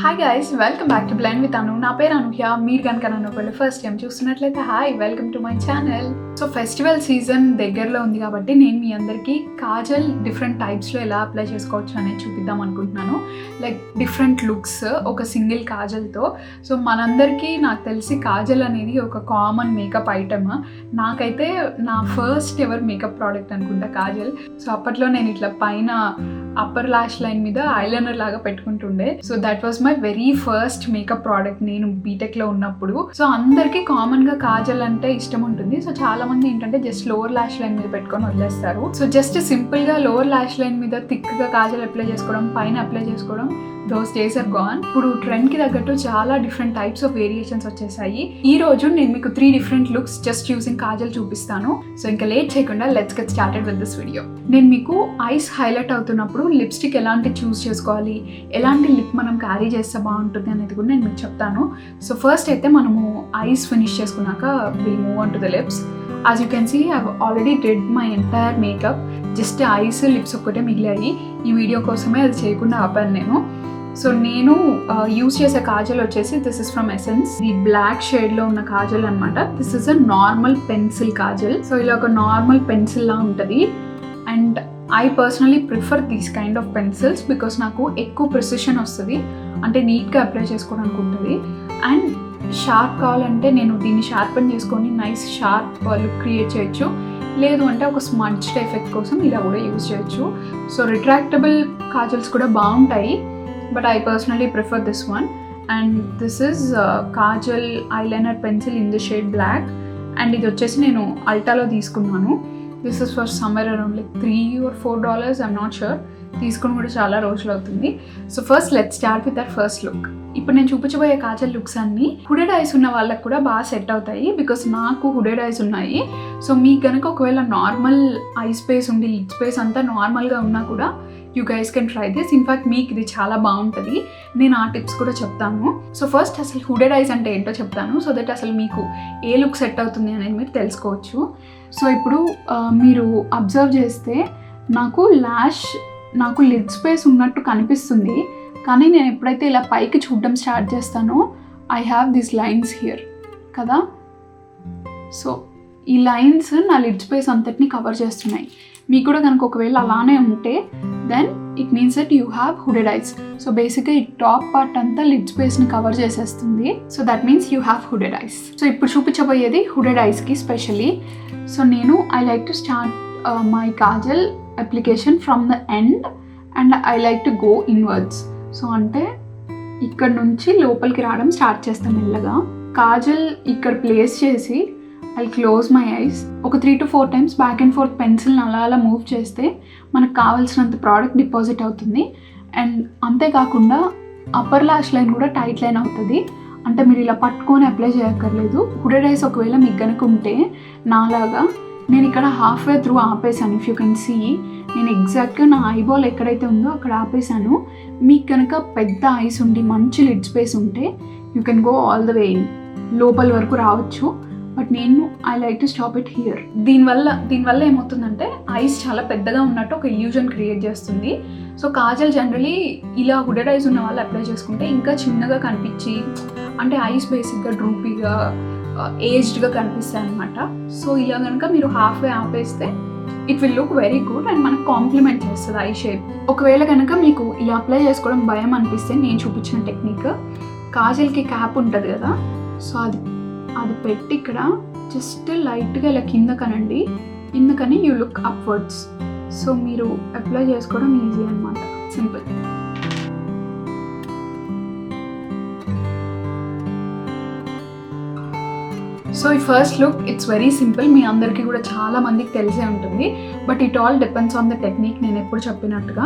Hi guys, welcome back to blend with Anu. నా పేరు అనూహ్య. మీరు కనుక నన్ను ఒకవేళ ఫస్ట్ టైం చూస్తున్నట్లయితే hi, welcome to my channel. So festival season దగ్గరలో ఉంది కాబట్టి నేను మీ అందరికీ కాజల్ డిఫరెంట్ టైప్స్లో ఎలా అప్లై చేసుకోవచ్చు అనేది చూపిద్దాం అనుకుంటున్నాను. లైక్ డిఫరెంట్ లుక్స్ ఒక సింగిల్ కాజల్తో. సో మనందరికీ నాకు తెలిసి కాజల్ అనేది ఒక కామన్ మేకప్ ఐటమ్. నాకైతే నా ఫస్ట్ ఎవర్ మేకప్ ప్రోడక్ట్ అనుకుంటా కాజల్. సో అప్పట్లో నేను ఇట్లా పైన అప్పర్ లాష్ లైన్ మీద ఐలైనర్ లాగా పెట్టుకుంటుండే. So that was my very first makeup product నేను బీటెక్లో ఉన్నప్పుడు. సో అందరికీ కామన్గా కాజల్ అంటే ఇష్టం ఉంటుంది. సో చాలా మంది ఏంటంటే జస్ట్ లోవర్ లాష్ లైన్ మీద పెట్టుకొని వదిలేస్తారు. సో జస్ట్ సింపుల్గా లోవర్ లాష్ లైన్ మీద థిక్గా కాజల్ అప్లై చేసుకోవడం, పైన అప్లై చేసుకోవడం, దోస్ డేస్ ఆర్ గాన్. ఇప్పుడు ట్రెండ్కి తగ్గట్టు చాలా డిఫరెంట్ టైప్స్ ఆఫ్ వేరియేషన్స్ వచ్చేసాయి. ఈ రోజు నేను మీకు 3 different looks just using Kajal చూపిస్తాను. సో ఇంకా లేట్ చేయకుండా let's get started with this video. నేను మీకు ఐస్ హైలైట్ అవుతున్నప్పుడు లిప్స్టిక్ ఎలాంటి చూస్ చేసుకోవాలి, ఎలాంటి లిప్ మనం క్యారీ చేస్తే బాగుంటుంది అనేది కూడా నేను మీకు చెప్తాను. సో ఫస్ట్ అయితే మనము ఐస్ ఫినిష్ చేసుకున్నాక will move on to the lips. As you can see I already did my entire makeup. Just eyes lips ఒక్కటే మిగిలాయి. ఈ వీడియో కోసమే అది చేయకుండా ఆపాను నేను. సో నేను యూజ్ చేసే కాజల్ వచ్చేసి దిస్ ఇస్ ఫ్రమ్ ఎసెన్స్. ఈ బ్లాక్ షేడ్లో ఉన్న కాజల్ అనమాట. This is a normal pencil Kajal. So ఇలా ఒక నార్మల్ పెన్సిల్ లా ఉంటుంది. And I personally prefer these kind of pencils because నాకు ఎక్కువ ప్రిసిషన్ వస్తుంది, అంటే నీట్గా అప్లై చేసుకోవడానికి ఉంటుంది. అండ్ షార్ప్ కావాలంటే నేను దీన్ని షార్పెన్ చేసుకొని నైస్ షార్ప్ లుక్ క్రియేట్ చేయొచ్చు. లేదు అంటే ఒక స్మడ్జ్డ్ ఎఫెక్ట్ కోసం ఇలా కూడా యూజ్ చేయొచ్చు. సో రిట్రాక్టబుల్ కాజల్స్ కూడా బాగుంటాయి, but I personally prefer this one. And this is kajal eyeliner pencil in the shade black. And ఇది వచ్చేసి నేను అల్టాలో తీసుకున్నాను. This is for somewhere around like $3 or $4. I'm not sure. తీసుకుని కూడా చాలా రోజులు అవుతుంది. So first let's start with that first look. ఇప్పుడు నేను చూపించబోయే కాజల్ లుక్స్ అన్నీ హుడెడ్ ఐస్ ఉన్న వాళ్ళకి కూడా బాగా సెట్ అవుతాయి బికాస్ నాకు హుడెడ్ ఐస్ ఉన్నాయి. సో మీకు కనుక ఒకవేళ నార్మల్ ఐ స్పేస్ ఉండి లిడ్ స్పేస్ అంతా నార్మల్గా ఉన్నా కూడా you guys can try this. In fact మీకు ఇది చాలా బాగుంటుంది. నేను ఆ టిప్స్ కూడా చెప్తాను. సో ఫస్ట్ అసలు హుడెడ్ ఐస్ అంటే ఏంటో చెప్తాను, సో దట్ అసలు మీకు ఏ లుక్ సెట్ అవుతుంది అనేది మీరు తెలుసుకోవచ్చు. సో ఇప్పుడు మీరు అబ్జర్వ్ చేస్తే నాకు లిడ్ స్పేస్ ఉన్నట్టు కనిపిస్తుంది, కానీ నేను ఎప్పుడైతే ఇలా పైకి చూడడం స్టార్ట్ చేస్తానో I have these lines here కదా. సో ఈ లైన్స్ నా లిడ్ స్పేస్ అంతటిని కవర్ చేస్తున్నాయి. మీకు కూడా కనుక ఒకవేళ అలానే ఉంటే then it means that you have hooded eyes. So బేసిక్గా ఈ టాప్ పార్ట్ అంతా లిడ్ స్పేస్ని కవర్ చేసేస్తుంది. So that means you have hooded eyes. So ఇప్పుడు చూపించబోయేది హుడెడ్ ఐస్కి స్పెషలీ. సో నేను I like to start my kajal application from the end and I like to go inwards. So అంటే ఇక్కడ నుంచి లోపలికి రావడం స్టార్ట్ చేస్తాను మెల్లగా. కాజల్ ఇక్కడ ప్లేస్ చేసి ఐ క్లోజ్ మై ఐస్. ఒక 3 to 4 times back and forth పెన్సిల్ని అలా మూవ్ చేస్తే మనకు కావాల్సినంత ప్రోడక్ట్ డిపాజిట్ అవుతుంది. అండ్ అంతేకాకుండా అప్పర్ లాష్ లైన్ కూడా టైట్ లైన్ అవుతుంది. అంటే మీరు ఇలా పట్టుకొని అప్లై చేయక్కర్లేదు. హుడెడ్ ఐస్ ఒకవేళ మీకు కనుక ఉంటే నాలాగా నేను ఇక్కడ హాఫ్ వే త్రూ ఆపేసాను. ఇఫ్ యూ కెన్ సీ నేను ఎగ్జాక్ట్గా నా ఐబాల్ ఎక్కడైతే ఉందో అక్కడ ఆపేసాను. మీకు కనుక పెద్ద ఐస్ ఉండి మంచి లిడ్ స్పేస్ ఉంటే you can go all the way in, లోపల వరకు రావచ్చు. బట్ నేను I like to stop it here. దీనివల్ల ఏమవుతుందంటే ఐస్ చాలా పెద్దగా ఉన్నట్టు ఒక ఇల్యూజన్ క్రియేట్ చేస్తుంది. సో కాజల్ జనరలీ ఇలా హుడెడ్ ఐస్ ఉన్న వాళ్ళు అప్లై చేసుకుంటే ఇంకా చిన్నగా కనిపించి, అంటే ఐస్ బేసిక్గా డ్రూపీగా ఏజ్డ్గా కనిపిస్తాయి అనమాట. సో ఇలా కనుక మీరు హాఫ్ వే ఆపేస్తే it will look very good and మనకు కాంప్లిమెంట్ చేస్తుంది ఐ షేప్. ఒకవేళ కనుక మీకు ఇలా అప్లై చేసుకోవడం భయం అనిపిస్తే నేను చూపించిన టెక్నిక్, కాజల్కి క్యాప్ ఉంటుంది కదా, సో అది పెట్టి ఇక్కడ జస్ట్ లైట్గా ఇలా కిందకనండి. కిందకని యూ లుక్ అప్వర్డ్స్. సో మీరు అప్లై చేసుకోవడం ఈజీ అనమాట, సింపుల్. సో ఈ first look it's very simple. మీ అందరికీ కూడా చాలా మందికి తెలిసే ఉంటుంది. But it all depends on the technique, నేను ఎప్పుడు చెప్పినట్టుగా.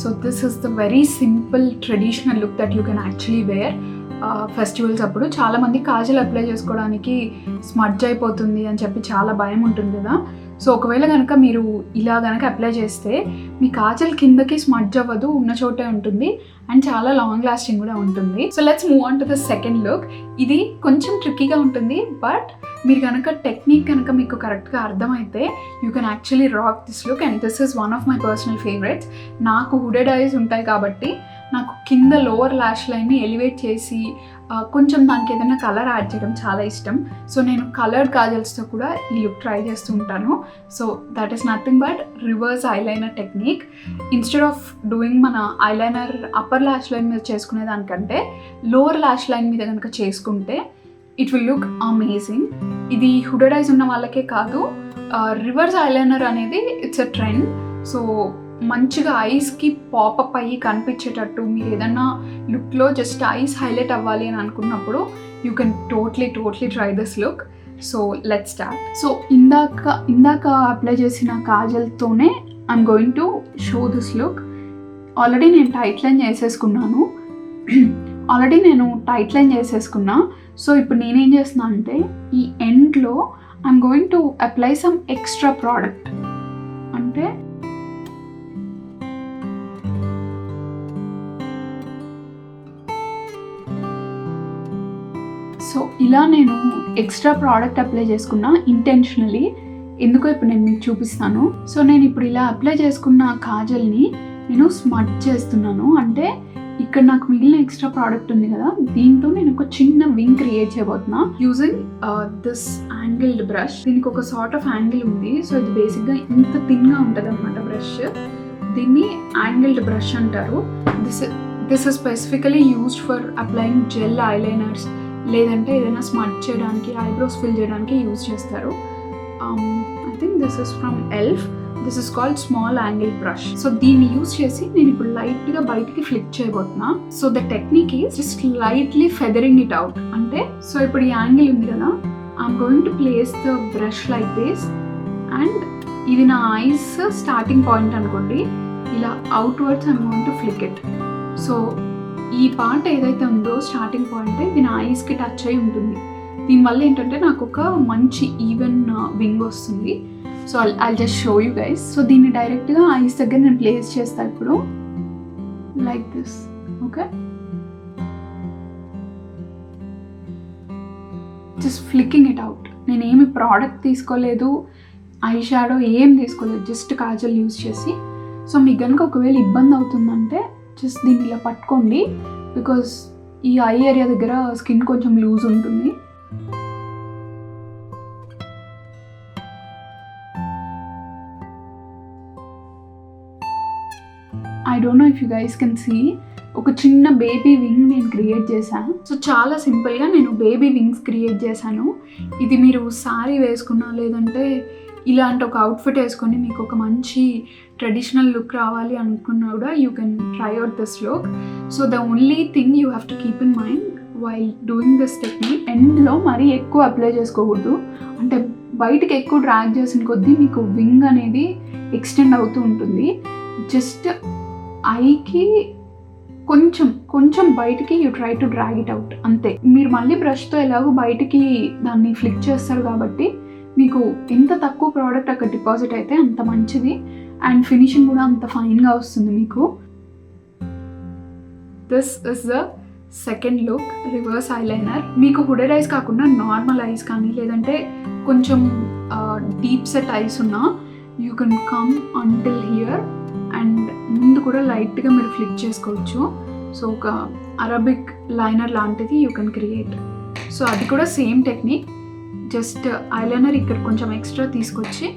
So this is the very simple traditional look that you can actually wear festivals అప్పుడు. చాలామంది కాజల్ అప్లై చేసుకోవడానికి స్మడ్జ్ అయిపోతుంది అని చెప్పి చాలా భయం ఉంటుంది కదా. సో ఒకవేళ కనుక మీరు ఇలా కనుక అప్లై చేస్తే మీ కాజల్ కిందకి స్మడ్జ్ అవ్వదు, ఉన్న చోటే ఉంటుంది అండ్ చాలా లాంగ్ లాస్టింగ్ కూడా ఉంటుంది. So let's move on to the second look. ఇది కొంచెం ట్రిక్కీగా ఉంటుంది, బట్ మీరు కనుక టెక్నిక్ కనుక మీకు కరెక్ట్గా అర్థమైతే you can actually rock this look. And this is one of my personal favourites. నాకు హుడెడ్ ఐస్ ఉంటాయి కాబట్టి నాకు కింద లోవర్ ల్యాష్ లైన్ని ఎలివేట్ చేసి కొంచెం దానికి ఏదైనా కలర్ యాడ్ చేయడం చాలా ఇష్టం. సో నేను కలర్డ్ కాజల్స్తో కూడా ఈ లుక్ ట్రై చేస్తూ ఉంటాను. So that is nothing but reverse eyeliner technique. Instead of doing మన ఐలైనర్ అప్పర్ ల్యాష్ లైన్ మీద చేసుకునే దానికంటే లోవర్ ల్యాష్ లైన్ మీద కనుక చేసుకుంటే ఇట్ విల్ లుక్ అమేజింగ్. ఇది హుడెడ్ ఐస్ ఉన్న వాళ్ళకే కాదు, రివర్స్ ఐలైనర్ అనేది ఇట్స్ అ ట్రెండ్. సో మంచిగా ఐస్కి పాపప్ అయ్యి కనిపించేటట్టు మీరు ఏదన్నా లుక్లో జస్ట్ ఐస్ హైలైట్ అవ్వాలి అని అనుకున్నప్పుడు you can totally try this look. So let's start. So ఇందాక అప్లై చేసిన కాజల్తోనే I'm going to show this look. Already నేను టైట్ లైన్ చేసేసుకున్నా. సో ఇప్పుడు నేనేం చేస్తున్నా అంటే ఈ ఎండ్లో I'm going to apply some extra product. అంటే సో ఇలా నేను ఎక్స్ట్రా ప్రోడక్ట్ అప్లై చేసుకున్నా ఇంటెన్షనలీ. ఎందుకో ఇప్పుడు నేను మీకు చూపిస్తాను. సో నేను ఇప్పుడు ఇలా అప్లై చేసుకున్న కాజల్ని నేను స్మడ్ చేస్తున్నాను. అంటే ఇక్కడ నాకు మిగిలిన ఎక్స్ట్రా ప్రోడక్ట్ ఉంది కదా, దీంతో నేను ఒక చిన్న వింగ్ క్రియేట్ చేయబోతున్నా యూజింగ్ దిస్ యాంగిల్డ్ బ్రష్. దీనికి ఒక సార్ట్ ఆఫ్ యాంగిల్ ఉంది. సో ఇది బేసిక్గా ఇంత థిన్గా ఉంటుంది అనమాట బ్రష్. దీన్ని యాంగిల్డ్ బ్రష్ అంటారు. This is specifically used for applying gel eyeliners, లేదంటే ఏదైనా స్మడ్ చేయడానికి, ఐబ్రోస్ ఫిల్ చేయడానికి యూజ్ చేస్తారు. I think this is from elf. This is called small angle brush. So దీన్ని యూజ్ చేసి నేను ఇప్పుడు లైట్గా బయటికి ఫ్లిక్ చేయబోతున్నా. So the technique is just lightly feathering it out. అంటే సో ఇప్పుడు ఈ యాంగిల్ ఉంది కదా, I'm going to place the brush like this and ఇది నా ఐస్ స్టార్టింగ్ పాయింట్ అనుకోండి. ఇలా outwards I'm going to flick it. So ఈ పార్ట్ ఏదైతే ఉందో స్టార్టింగ్ పాయింట్ ఇది నా ఐస్కి టచ్ అయి ఉంటుంది. దీనివల్ల ఏంటంటే నాకు ఒక మంచి ఈవెన్ వింగ్ వస్తుంది. So I'll just show you guys. So దీన్ని డైరెక్ట్గా ఐస్ దగ్గర నేను ప్లేస్ చేస్తాను ఇప్పుడు like this. Okay, just flicking it out. నేనేమి ప్రోడక్ట్ తీసుకోలేదు, ఐ షాడో ఏం తీసుకోలేదు, జస్ట్ కాజల్ యూజ్ చేసి. సో మీకు కనుక ఒకవేళ ఇబ్బంది అవుతుందంటే జస్ట్ దీన్ని ఇలా పట్టుకోండి, బికాజ్ ఈ ఐ ఏరియా దగ్గర స్కిన్ కొంచెం లూజ్ ఉంటుంది. I don't know if you guys can see, ఒక చిన్న బేబీ వింగ్ నేను క్రియేట్ చేశాను. సో చాలా సింపుల్గా నేను బేబీ వింగ్స్ క్రియేట్ చేశాను. ఇది మీరు సారీ వేసుకున్నా, లేదంటే ఇలాంటి ఒక అవుట్ఫిట్ వేసుకొని మీకు ఒక మంచి ట్రెడిషనల్ లుక్ రావాలి అనుకున్నా కూడా you can try out this look. So the only thing you have to keep in mind while doing this technique, ఎండ్లో మరీ ఎక్కువ అప్లై చేసుకోకూడదు. అంటే బయటకి ఎక్కువ డ్రాగ్ చేసిన కొద్దీ మీకు వింగ్ అనేది ఎక్స్టెండ్ అవుతూ ఉంటుంది. జస్ట్ ఐకి కొంచెం బయటికి you try to drag it out, అంతే. మీరు మళ్ళీ బ్రష్తో ఎలాగో బయటికి దాన్ని ఫ్లిక్ చేస్తారు కాబట్టి మీకు ఎంత తక్కువ ప్రోడక్ట్ అక్కడ డిపాజిట్ అయితే అంత మంచిది, అండ్ ఫినిషింగ్ కూడా అంత ఫైన్గా వస్తుంది మీకు. This is the second look, reverse eyeliner. మీకు హుడెడ్ ఐస్ కాకుండా నార్మల్ ఐస్ కానీ, లేదంటే కొంచెం డీప్ సెట్ ఐస్ ఉన్నా you can come until here and ముందు కూడా లైట్గా మీరు ఫ్లిక్ చేసుకోవచ్చు. సో ఒక అరబిక్ లైనర్ లాంటిది యూ కెన్ క్రియేట్. సో అది కూడా సేమ్ టెక్నిక్. జస్ట్ ఐలైనర్ ఇక్కడ కొంచెం ఎక్స్ట్రా తీసుకొచ్చి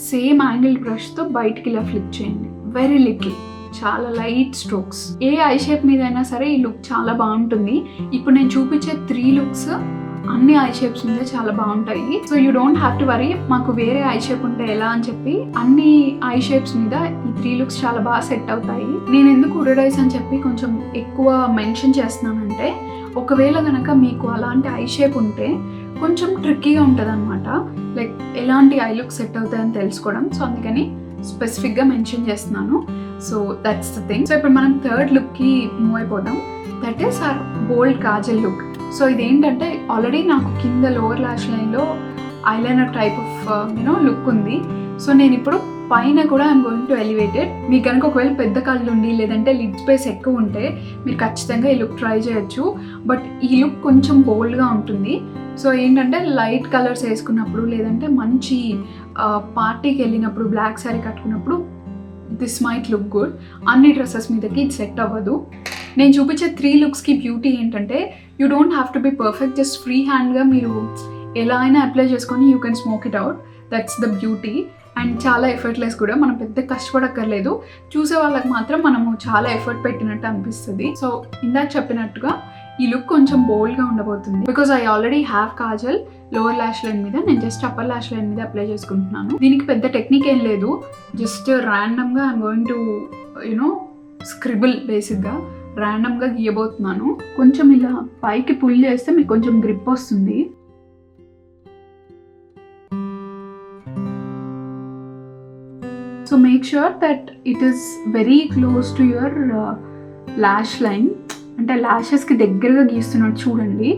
సేమ్ యాంగిల్ బ్రష్తో బయటికి ఇలా ఫ్లిక్ చేయండి. వెరీ లిటిల్, చాలా light strokes. A I shape మీద అయినా సరే ఈ లుక్ చాలా బాగుంటుంది. ఇప్పుడు నేను చూపించే 3 లుక్స్ అన్ని ఐ షేప్స్ మీద చాలా బాగుంటాయి. So you don't have to worry మాకు వేరే ఐ షేప్ ఉంటే ఎలా అని చెప్పి. అన్ని ఐ షేప్స్ మీద ఈ 3 లుక్స్ చాలా బాగా సెట్ అవుతాయి. నేను ఎందుకు హుడెడ్ ఐస్ అని చెప్పి కొంచెం ఎక్కువ మెన్షన్ చేస్తున్నానంటే, ఒకవేళ కనుక మీకు అలాంటి ఐ షేప్ ఉంటే కొంచెం ట్రిక్కీగా ఉంటుంది అనమాట, లైక్ ఎలాంటి ఐ లుక్ సెట్ అవుతాయని తెలుసుకోవడం. సో అందుకని స్పెసిఫిక్గా మెన్షన్ చేస్తున్నాను. So that's the thing. So ఇప్పుడు మనం థర్డ్ లుక్కి మూవ్ అయిపోదాం. That is our bold kajal look. So ఇదేంటంటే ఆల్రెడీ నాకు కింద లోవర్ ల్యాష్ లైన్లో ఐలైనర్ టైప్ ఆఫ్ లుక్ ఉంది. సో నేను ఇప్పుడు పైన కూడా ఐఎమ్ గోయింగ్ టు ఎలివేటెడ్. మీకు కనుక ఒకవేళ పెద్ద కళ్ళు ఉండి, లేదంటే లిడ్ స్పేస్ ఎక్కువ ఉంటే మీరు ఖచ్చితంగా ఈ లుక్ ట్రై చేయొచ్చు. బట్ ఈ లుక్ కొంచెం బోల్డ్గా ఉంటుంది. సో ఏంటంటే లైట్ కలర్స్ వేసుకున్నప్పుడు, లేదంటే మంచి పార్టీకి వెళ్ళినప్పుడు, బ్లాక్ శారీ కట్టుకున్నప్పుడు దిస్ మైట్ లుక్ గుడ్. అన్ని డ్రెస్సెస్ మీదకి ఇది సెట్ అవ్వదు. నేను చూపించే 3 లుక్స్కి బ్యూటీ ఏంటంటే you don't have to be perfect, just free హ్యాండ్గా మీరు ఎలా అయినా అప్లై చేసుకొని you can smoke it out. That's the beauty. And చాలా ఎఫర్ట్లెస్ కూడా, మనం పెద్ద కష్టపడక్కర్లేదు. చూసే వాళ్ళకి మాత్రం మనము చాలా ఎఫర్ట్ పెట్టినట్టు అనిపిస్తుంది. సో ఇందాక చెప్పినట్టుగా ఈ లుక్ కొంచెం బోల్డ్గా ఉండబోతుంది. Because I already have Kajal lower lash line మీద, నేను జస్ట్ అప్పర్ ల్యాష్ లైన్ మీద అప్లై చేసుకుంటున్నాను. దీనికి పెద్ద టెక్నిక్ ఏం లేదు, జస్ట్ ర్యాండమ్గా ఐఎమ్ గోయింగ్ టు స్క్రిబుల్, బేసిక్గా ర్యాండమ్గా గీయబోతున్నాను. కొంచెం ఇలా పైకి పుల్ చేస్తే మీకు కొంచెం గ్రిప్ వస్తుంది. So make sure that it is very close to your lash line. అంటే ల్యాషెస్కి దగ్గరగా గీస్తున్నట్టు చూడండి.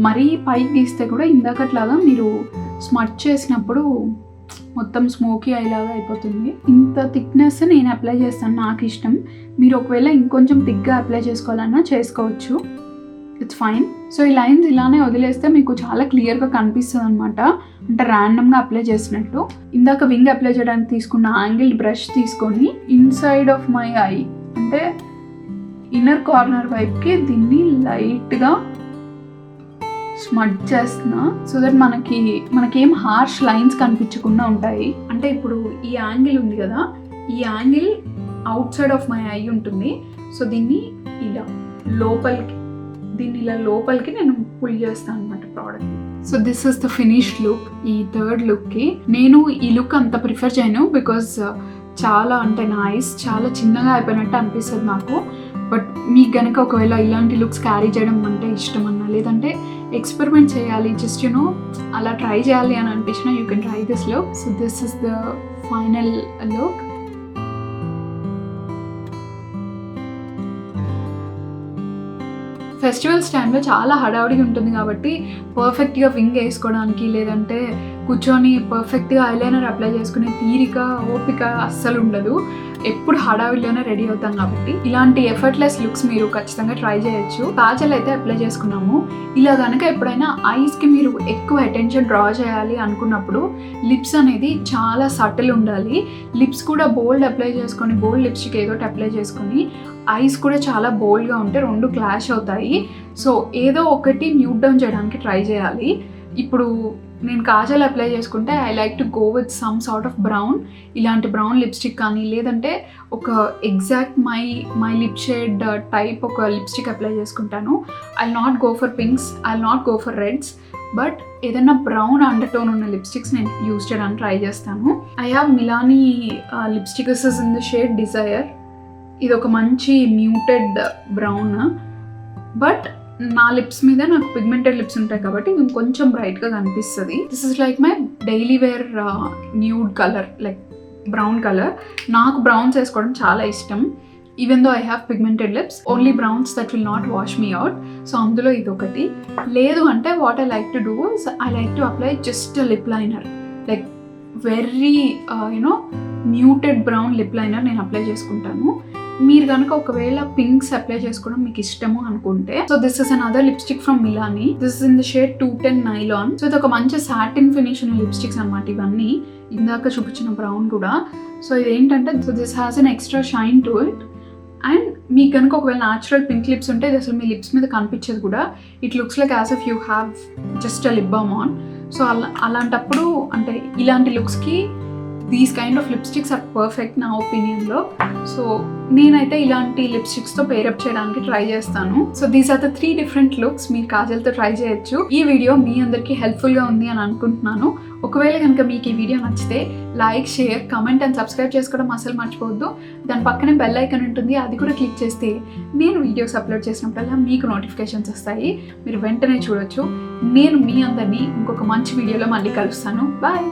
మరీ పైకి గీస్తే కూడా ఇందాకట్లాగా మీరు స్మచ్ చేసినప్పుడు మొత్తం స్మోకీ అయ్యేలాగా అయిపోతుంది. ఇంత థిక్నెస్ నేను అప్లై చేస్తాను, నాకు ఇష్టం. మీరు ఒకవేళ ఇంకొంచెం థిక్గా అప్లై చేసుకోవాలన్నా చేసుకోవచ్చు, ఇట్స్ ఫైన్. సో ఈ లైన్స్ ఇలానే వదిలేస్తే మీకు చాలా క్లియర్గా కనిపిస్తుంది అనమాట, అంటే ర్యాండమ్గా అప్లై చేసినట్టు. ఇందాక వింగ్ అప్లై చేయడానికి తీసుకున్న యాంగిల్ బ్రష్ తీసుకొని ఇన్సైడ్ ఆఫ్ మై ఐ, అంటే ఇన్నర్ కార్నర్ వైపుకి దీన్ని లైట్గా స్మడ్ చేస్తున్నా, సో దట్ మనకేం హార్ష్ లైన్స్ కనిపించకుండా ఉంటాయి. అంటే ఇప్పుడు ఈ యాంగిల్ ఉంది కదా, ఈ angle out side of my I ఉంటుంది. సో దీన్ని ఇలా లోపలికి నేను పుల్ చేస్తాను అనమాట product. So this is the finished look. ఈ థర్డ్ లుక్కి నేను ఈ లుక్ అంత ప్రిఫర్ చేయను, బికాజ్ చాలా అంటే నా ఐస్ చాలా చిన్నగా అయిపోయినట్టు అనిపిస్తుంది నాకు. బట్ మీకు కనుక ఒకవేళ ఇలాంటి లుక్స్ క్యారీ చేయడం అంటే ఇష్టం అన్నా, లేదంటే ఎక్స్పెరిమెంట్ చేయాలి, జస్ట్ అలా ట్రై చేయాలి అని అనిపించిన, you can try this look. So this is the final look. Festivals టైంలో చాలా హడావుడిగా ఉంటుంది కాబట్టి పర్ఫెక్ట్గా వింగ్ వేసుకోవడానికి, లేదంటే కూర్చొని పర్ఫెక్ట్గా ఐలైనర్ అప్లై చేసుకునే తీరిక, ఓపిక అస్సలు ఉండదు. ఎప్పుడు హడావిడిలోనే రెడీ అవుతాం కాబట్టి ఇలాంటి ఎఫర్ట్లెస్ లుక్స్ మీరు ఖచ్చితంగా ట్రై చేయొచ్చు. కాజల్ అయితే అప్లై చేసుకున్నాము. ఇలా కనుక ఎప్పుడైనా ఐస్కి మీరు ఎక్కువ అటెన్షన్ డ్రా చేయాలి అనుకున్నప్పుడు లిప్స్ అనేది చాలా సటిల్ ఉండాలి. లిప్స్ కూడా బోల్డ్ అప్లై చేసుకొని, బోల్డ్ లిప్స్టిక్ ఏదో అప్లై చేసుకొని, ఐస్ కూడా చాలా బోల్డ్గా ఉంటే రెండు క్లాష్ అవుతాయి. సో ఏదో ఒకటి మ్యూట్ డౌన్ చేయడానికి ట్రై చేయాలి. ఇప్పుడు నేను కాజల్ అప్లై చేసుకుంటే I like to go with some sort of brown, ఇలాంటి బ్రౌన్ లిప్స్టిక్ కానీ, లేదంటే ఒక exact my lip shade type ఒక లిప్స్టిక్ అప్లై చేసుకుంటాను. I not go for pinks, I not go for reds, but ఏదైనా బ్రౌన్ అండర్ టోన్ ఉన్న lipsticks నేను use చేయడానికి ట్రై చేస్తాను. I have Milani lipstick, this is in the shade desire. ఇది ఒక మంచి మ్యూటెడ్ బ్రౌన్, బట్ నా లిప్స్ మీద నాకు పిగ్మెంటెడ్ లిప్స్ ఉంటాయి కాబట్టి కొంచెం బ్రైట్గా కనిపిస్తుంది. This is like my daily wear nude colour, like brown colour. నాకు బ్రౌన్స్ వేసుకోవడం చాలా ఇష్టం. Even though I have pigmented lips, only browns that will not wash me out. So అందులో ఇది ఒకటి. లేదు అంటే what I like to do is I like to apply just lip liner, like very muted brown lip liner నేను apply చేసుకుంటాను. మీరు కనుక ఒకవేళ పింక్స్ అప్లై చేసుకోవడం మీకు ఇష్టము అనుకుంటే, so this is another lipstick from Melanie. This is in the shade 210 nylon. So ఇది ఒక మంచి సాటిన్ ఫినిష్ ఉన్న లిప్స్టిక్స్ అనమాట ఇవన్నీ, ఇందాక చూపించిన బ్రౌన్ కూడా. సో ఇదేంటంటే, so this has an extra shine to it. And మీకు కనుక ఒకవేళ న్యాచురల్ పింక్ లిప్స్ ఉంటే ఇది అసలు మీ లిప్స్ మీద కనిపించదు కూడా. It looks like as if you have just a lip balm on. So అలాంటప్పుడు అంటే ఇలాంటి లుక్స్కి these kind of lipsticks are perfect నా ఒపీనియన్లో. సో నేనైతే ఇలాంటి లిప్స్టిక్స్తో పేరప్ చేయడానికి ట్రై చేస్తాను. So these are the 3 different looks. మీరు కాజల్తో ట్రై చేయొచ్చు. ఈ వీడియో మీ అందరికీ హెల్ప్ఫుల్గా ఉంది అని అనుకుంటున్నాను. ఒకవేళ కనుక మీకు ఈ వీడియో నచ్చితే like, share, comment and subscribe చేసుకోవడం అసలు మర్చిపోవద్దు. దాని పక్కనే బెల్ ఐకాన్ ఉంటుంది, అది కూడా క్లిక్ చేస్తే నేను వీడియోస్ అప్లోడ్ చేసినప్పుడల్లా మీకు నోటిఫికేషన్స్ వస్తాయి, మీరు వెంటనే చూడొచ్చు. నేను మీ అందరినీ ఇంకొక మంచి వీడియోలో మళ్ళీ కలుస్తాను. బాయ్.